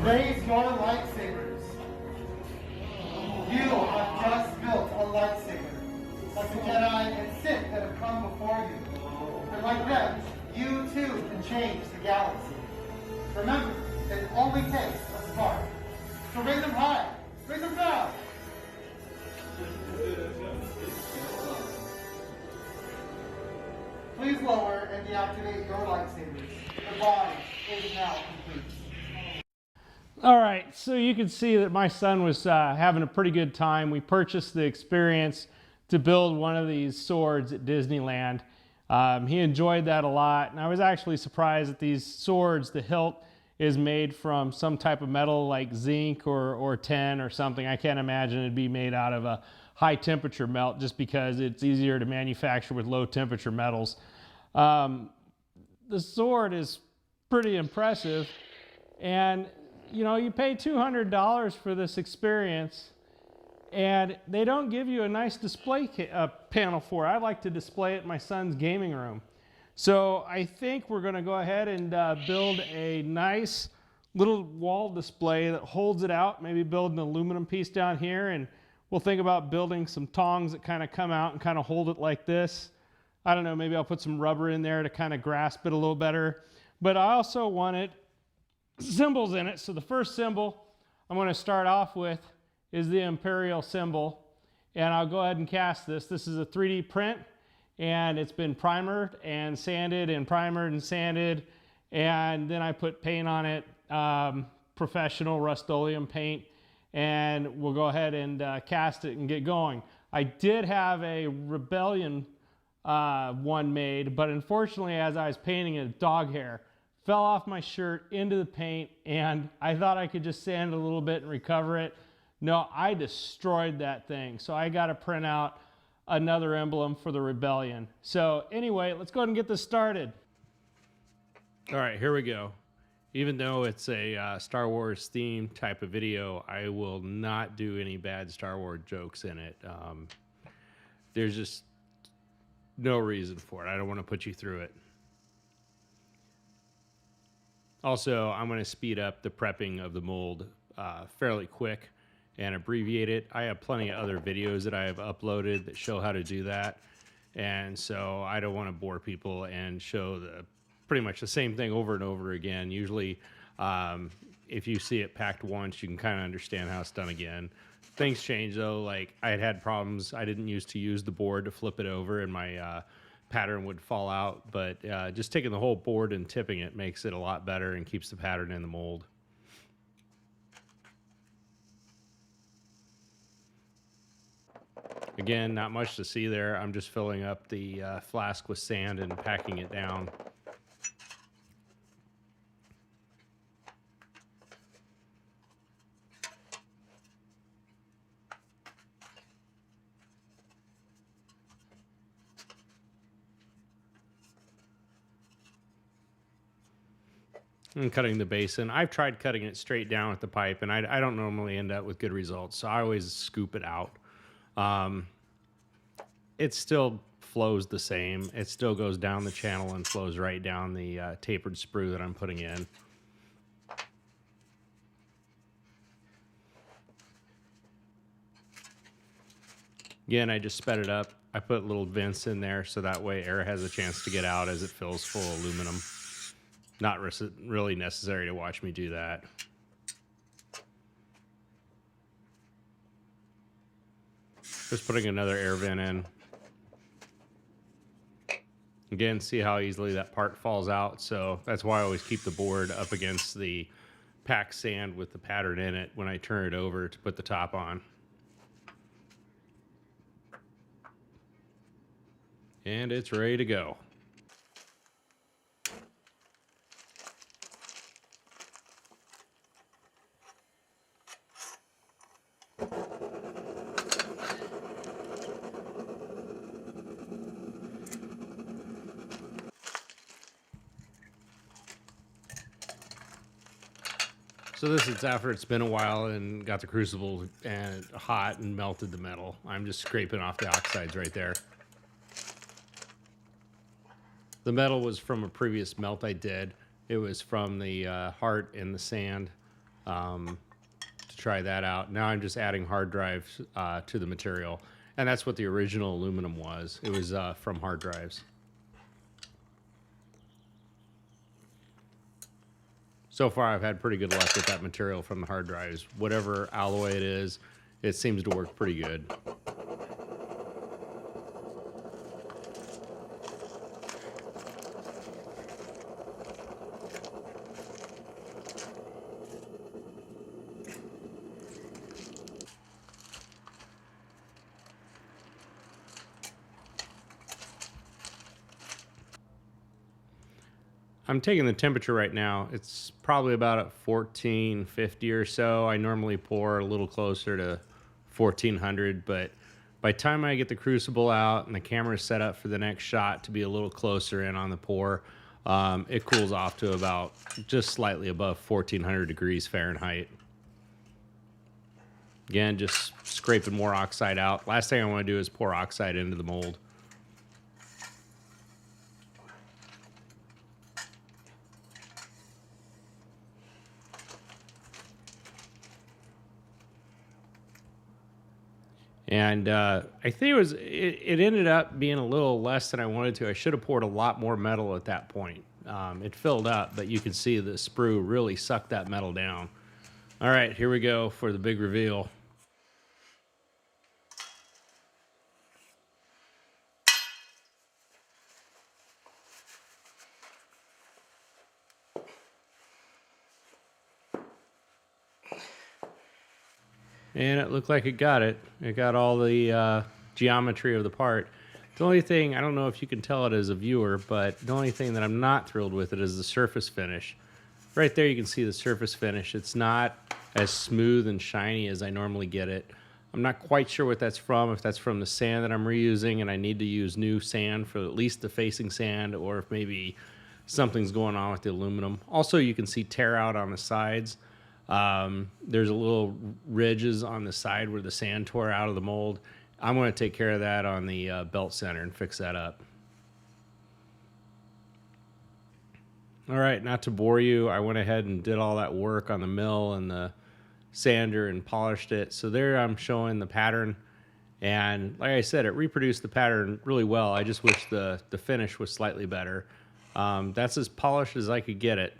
Raise your lightsabers. You have just built a lightsaber, like the Jedi and Sith that have come before you. And like them, you too can change the galaxy. Remember, it only takes a spark. So raise them high, raise them down. Please lower and deactivate your lightsabers. The bond is now complete. All right, so you can see that my son was having a pretty good time. We purchased the experience to build one of these swords at Disneyland. He enjoyed that a lot, and I was actually surprised that these swords, the hilt is made from some type of metal like zinc or tin or something. I can't imagine it'd be made out of a high temperature melt just because it's easier to manufacture with low temperature metals. The sword is pretty impressive, and you know, you pay $200 for this experience, and they don't give you a nice display panel for it. I like to display it in my son's gaming room. So I think we're going to go ahead and build a nice little wall display that holds it out. Maybe build an aluminum piece down here, and we'll think about building some tongs that kind of come out and kind of hold it like this. I don't know, maybe I'll put some rubber in there to kind of grasp it a little better. But I also wanted symbols in it. So the first symbol I'm going to start off with is the Imperial symbol, and I'll go ahead and cast this. This is a 3D print, and it's been primered and sanded and primered and sanded, and then I put paint on it, professional Rust-Oleum paint, and we'll go ahead and cast it and get going. I did have a Rebellion one made, but unfortunately as I was painting it, dog hair fell off my shirt into the paint, and I thought I could just sand it a little bit and recover it. No, I destroyed that thing. So I got to print out another emblem for the Rebellion. So anyway, let's go ahead and get this started. All right, here we go. Even though it's a Star Wars themed type of video, I will not do any bad Star Wars jokes in it. There's just no reason for it. I don't want to put you through it. Also, I'm going to speed up the prepping of the mold fairly quick and abbreviate it. I have plenty of other videos that I have uploaded that show how to do that. And so I don't want to bore people and show pretty much the same thing over and over again. Usually, if you see it packed once, you can kind of understand how it's done again. Things change though. Like I had problems. I didn't used to use the board to flip it over, and my pattern would fall out, but just taking the whole board and tipping it makes it a lot better and keeps the pattern in the mold. Again, not much to see there. I'm just filling up the flask with sand and packing it down. And cutting the basin. I've tried cutting it straight down with the pipe, and I don't normally end up with good results, so I always scoop it out. It still flows the same. It still goes down the channel and flows right down the tapered sprue that I'm putting in. Again, I just sped it up. I put little vents in there so that way air has a chance to get out as it fills full of aluminum. Not really necessary to watch me do that. Just putting another air vent in. Again, see how easily that part falls out. So that's why I always keep the board up against the packed sand with the pattern in it when I turn it over to put the top on. And it's ready to go. So this is after it's been a while and got the crucible and hot and melted the metal. I'm just scraping off the oxides right there. The metal was from a previous melt I did. It was from the heart in the sand. to try that out. Now I'm just adding hard drives to the material, and that's what the original aluminum was. It was from hard drives. So far, I've had pretty good luck with that material from the hard drives. Whatever alloy it is, it seems to work pretty good. I'm taking the temperature right now. It's probably about at 1450 or so. I normally pour a little closer to 1400, but by the time I get the crucible out and the camera is set up for the next shot to be a little closer in on the pour, it cools off to about just slightly above 1400 degrees Fahrenheit. Again, just scraping more oxide out. Last thing I want to do is pour oxide into the mold. And I think it ended up being a little less than I wanted to. I should have poured a lot more metal at that point. It filled up, but you can see the sprue really sucked that metal down. All right, here we go for the big reveal. And it looked like it got it. It got all the geometry of the part. The only thing, I don't know if you can tell it as a viewer, but the only thing that I'm not thrilled with it is the surface finish. Right there you can see the surface finish. It's not as smooth and shiny as I normally get it. I'm not quite sure what that's from, if that's from the sand that I'm reusing and I need to use new sand for at least the facing sand, or if maybe something's going on with the aluminum. Also, you can see tear out on the sides. There's a little ridges on the side where the sand tore out of the mold. I'm going to take care of that on the belt center and fix that up. All right, not to bore you, I went ahead and did all that work on the mill and the sander and polished it. So there I'm showing the pattern, and like I said, it reproduced the pattern really well. I just wish the finish was slightly better. That's as polished as I could get it.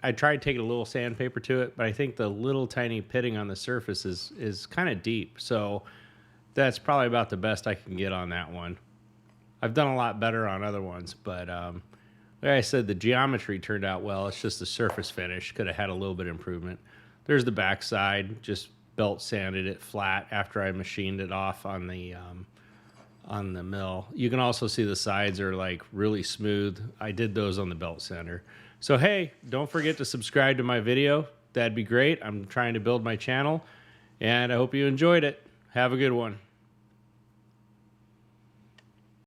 I tried taking a little sandpaper to it, but I think the little tiny pitting on the surface is kind of deep. So that's probably about the best I can get on that one. I've done a lot better on other ones, but like I said, the geometry turned out well. It's just the surface finish could have had a little bit of improvement. There's the back side, just belt sanded it flat after I machined it off on the mill. You can also see the sides are like really smooth. I did those on the belt sander. So hey, don't forget to subscribe to my video. That'd be great. I'm trying to build my channel, and I hope you enjoyed it. Have a good one.